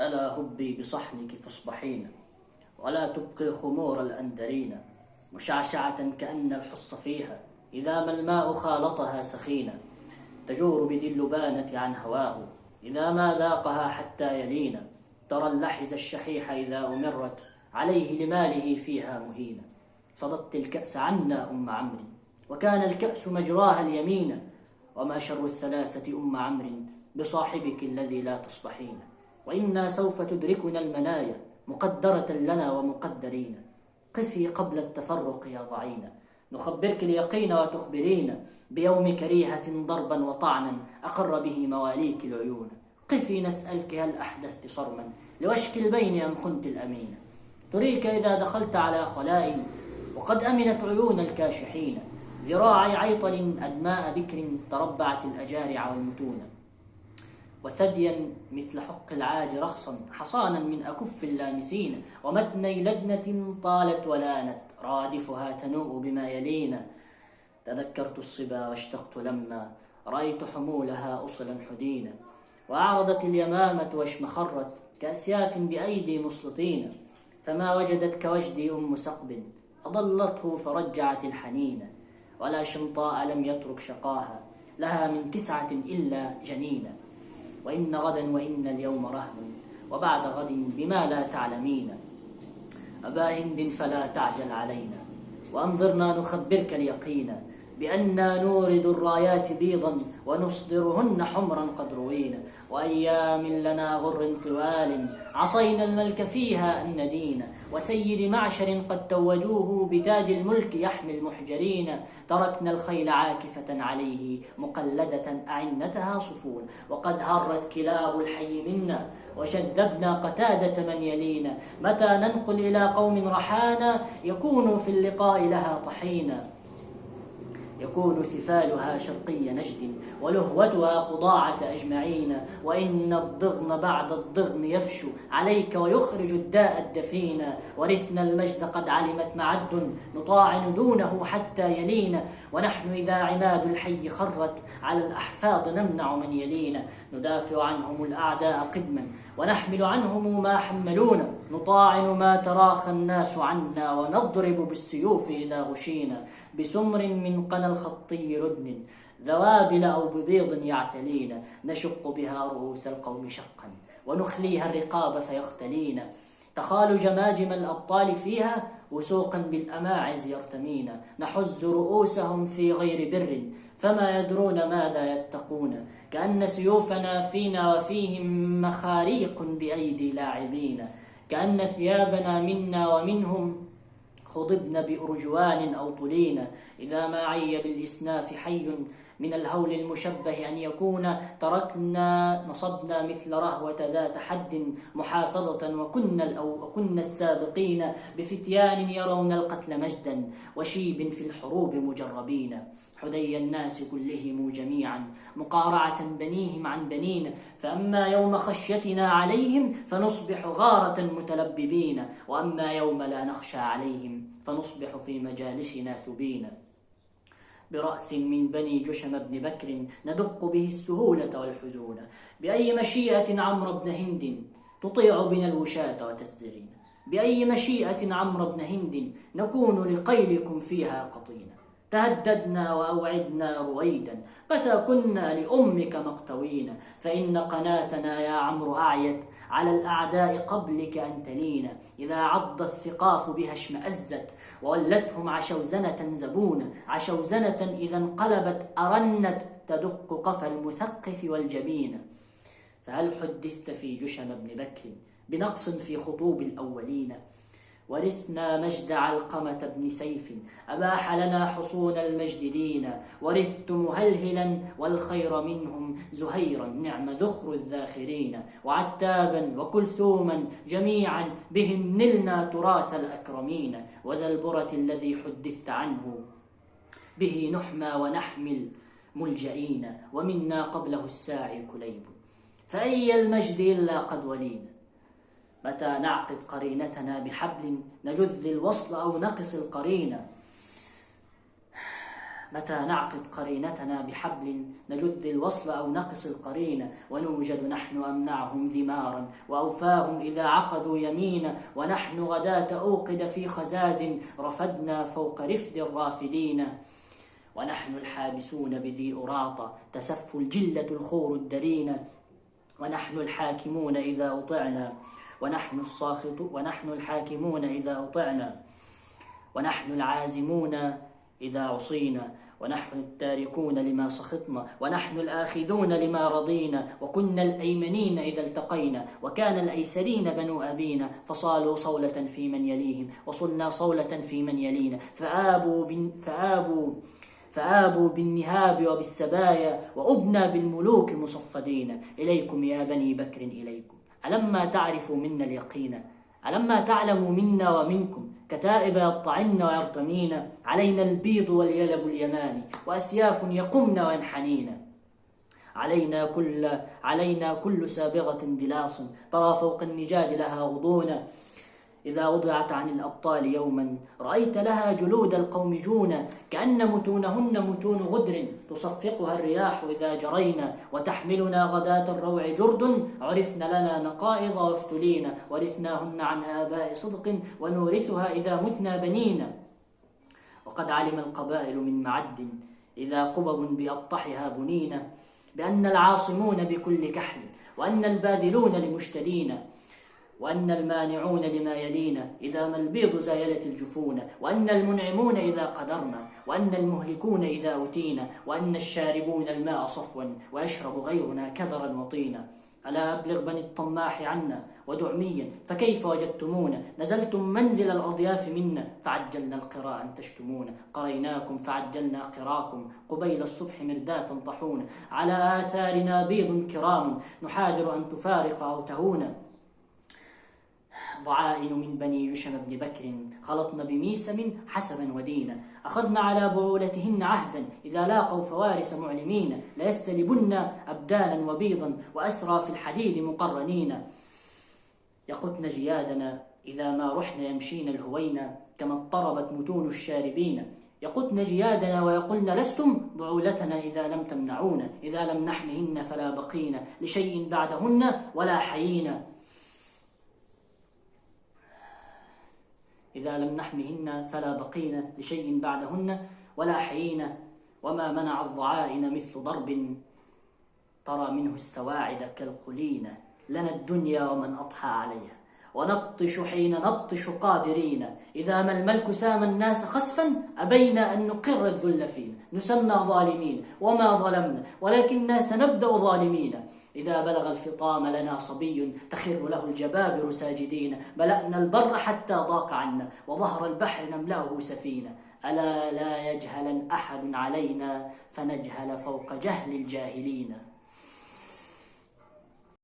ألا هبي بصحنك فاصبحين، ولا تبقي خمور الأندرين، مشعشعة كأن الحص فيها إذا ما الماء خالطها سخينا، تجور بذي اللبانة عن هواه إذا ما ذاقها حتى يلينا، ترى اللحز الشحيح إذا أمرت عليه لماله فيها مهينا. صددت الكأس عنا أم عمرو، وكان الكأس مجراها اليمين، وما شر الثلاثة أم عمرو بصاحبك الذي لا تصبحين، وإنا سوف تدركنا المنايا مقدرة لنا ومقدرين، قفي قبل التفرق يا ضعينا، نخبرك اليقين وتخبرين بيوم كريهة ضربا وطعنا أقر به مواليك العيون، قفي نسألك هل أحدثت صرما لوشك البين أم كنت الأمين، تريك إذا دخلت على خلاء وقد أمنت عيون الكاشحين، ذراعي عيطل أدماء بكر تربعت الأجارع والمتون، وثديا مثل حق العاج رخصا حصانا من أكف اللامسين، ومتني لدنة طالت ولانت رادفها تنوء بما يلينا، تذكرت الصبا واشتقت لما رأيت حمولها أصلا حدينا، وأعرضت اليمامة واشمخرت كأسياف بأيدي مسلطين، فما وجدت كوجدي أم سقب أضلته فرجعت الحنين، ولا شمطاء لم يترك شقاها لها من 9 إلا جنينا، وإن غدا وإن اليوم رهن وبعد غد بما لا تعلمين، أبا هند فلا تعجل علينا وأنظرنا نخبرك اليقين، بأننا نورد الرايات بيضا ونصدرهن حمرا قد روينا، وأيام لنا غر طوال عصينا الملك فيها أن ندين، وسيد معشر قد توجوه بتاج الملك يحمي المحجرين، تركنا الخيل عاكفة عليه مقلدة أعنتها صفون، وقد هرت كلاب الحي منا وشذبنا قتادة من يلينا، متى ننقل إلى قوم رحانا يكون في اللقاء لها طحينا، يكون ثفالها شرقي نجد ولهوتها قضاعة أجمعين، وإن الضغن بعد الضغن يفشو عليك ويخرج الداء الدفين، ورثنا المجد قد علمت معد نطاعن دونه حتى يلينا، ونحن إذا عماد الحي خرت على الأحفاظ نمنع من يلينا، ندافع عنهم الأعداء قدما ونحمل عنهم ما حملونا، نطاعن ما تراخى الناس عنا ونضرب بالسيوف إذا غشينا، بسمر من قنا الخطي ردن ذوابل أو ببيض يعتلينا، نشق بها رؤوس القوم شقا ونخليها الرقاب فيختلينا، تخال جماجم الأبطال فيها وسوقا بالأماعز يرتمينا، نحز رؤوسهم في غير بر فما يدرون ماذا يتقون، كأن سيوفنا فينا وفيهم مخاريق بأيدي لاعبين، كأن ثيابنا منا ومنهم خضبن بأرجوان أو طلين، إذا ما عي بالإسناف حي من الهول المشبه أن يكون، تركنا نصبنا مثل رهوة ذات حد محافظة، وكنا السابقين بفتيان يرون القتل مجدا وشيب في الحروب مجربين، حدي الناس كلهم جميعا مقارعة بنيهم عن بنين، فأما يوم خشيتنا عليهم فنصبح غارة متلببين، وأما يوم لا نخشى عليهم فنصبح في مجالسنا ثبين، برأس من بني جشم بن بكر ندق به السهولة والحزون، بأي مشيئة عمرو بن هند تطيع بنا الوشاة وتزدرين، بأي مشيئة عمرو بن هند نكون لقيلكم فيها قطينا، تهددنا وأوعدنا رويدا متى كنا لأمك مقتوين، فإن قناتنا يا عمرو أعيت على الأعداء قبلك أن تلينا، إذا عض الثقاف بها اشمأزت وولتهم عشوزنة زبون، عشوزنة إذا انقلبت أرنت تدق قفا المثقف والجبين، فهل حدثت في جشم بن بكر بنقص في خطوب الأولين، ورثنا مجد علقمة بن سيف أباح لنا حصون المجد دينا، ورثت مهلهلا والخير منهم زهيرا نعم ذخر الذاخرين، وعتابا وكلثوما جميعا بهم نلنا تراث الأكرمين، وذا البرة الذي حدثت عنه به نحمى ونحمل ملجئين، ومنا قبله الساعي كليب، فأي المجد إلا قد ولينا، متى نعقد قرينتنا بحبل نجذ الوصل أو نقص القرينة، متى نعقد قرينتنا بحبل نجذ الوصل أو نقص القرين، ونوجد نحن أمنعهم ذمارا وأوفاهم إذا عقدوا يمينا، ونحن غداة أوقد في خزاز رفدنا فوق رفد الرافدين، ونحن الحابسون بذي أراطة تسف الجلة الخور الدرين، ونحن الحاكمون إذا أطعنا ونحن الحاكمون إذا أطعنا، ونحن العازمون إذا عصينا، ونحن التاركون لما سخطنا، ونحن الآخذون لما رضينا، وكنا الأيمنين إذا التقينا، وكان الأيسرين بنو أبينا، فصالوا صولة في من يليهم وصلنا صولة في من يلينا، فآبوا بالنهاب وبالسبايا، وأبنى بالملوك مصفدين، إليكم يا بني بكر إليكم، ألما تعرفوا منا اليقين، ألما تعلموا منا ومنكم، كتائب يطعن ويرتمين، علينا البيض واليلب اليماني، وأسياف يقمن وينحنين، علينا كل سابغة دلاص، ترى فوق النجاد لها غضونا، إذا وضعت عن الأبطال يوما رأيت لها جلود القوم جونا، كأن متونهن متون غدر تصفقها الرياح إذا جرينا، وتحملنا غداة الروع جرد، عرفن لنا نقائض وافتلينا، ورثناهن عن آباء صدق، ونورثها إذا متنا بنينا، وقد علم القبائل من معد إذا قبب بأبطحها بنينا، بأن العاصمون بكل كحل، وأن الباذلون لمشتدين، وأن المانعون لما يلينا إذا ما البيض زايلت الجفون، وأن المنعمون إذا قدرنا، وأن المهلكون إذا أتينا، وأن الشاربون الماء صفوا ويشرب غيرنا كدرا وطينا. ألا أبلغ بني الطماح عنا ودعميا فكيف وجدتمونا، نزلتم منزل الأضياف منا فعجلنا القراء أن تشتمونا، قريناكم فعجلنا قراكم قبيل الصبح مرداة طحونا، على آثارنا بيض كرام نحاذر أن تفارق أو تهونا، ضعائن من بني جشم بن بكر خلطن بميسم حسبا ودينا، أخذن على بعولتهن عهدا إذا لاقوا فوارس معلمين، ليستلبن أبدانا وبيضا وأسرى في الحديد مقرنين، يقتن جيادنا إذا ما رحن يمشين الهوينا، كما اضطربت متون الشاربين، يقتن جيادنا ويقولن لستم بعولتنا إذا لم تمنعونا، إذا لم نحمهن فلا بقينا لشيء بعدهن ولا حيينا، إذا لم نحمهن فلا بقينا لشيء بعدهن ولا حيينا، وما منع الضعائن مثل ضرب ترى منه السواعد كالقلين، لنا الدنيا ومن أضحى عليها، ونبطش حين نبطش قادرين، إذا ما الملك سام الناس خسفا أبينا أن نقر الذل فينا، نسمى ظالمين وما ظلمنا ولكننا سنبدأ ظالمين، إذا بلغ الفطام لنا صبي تخر له الجبابر ساجدين، ملأنا البر حتى ضاق عنا وظهر البحر نملأه سفينة، ألا لا يجهلن أحد علينا فنجهل فوق جهل الجاهلين.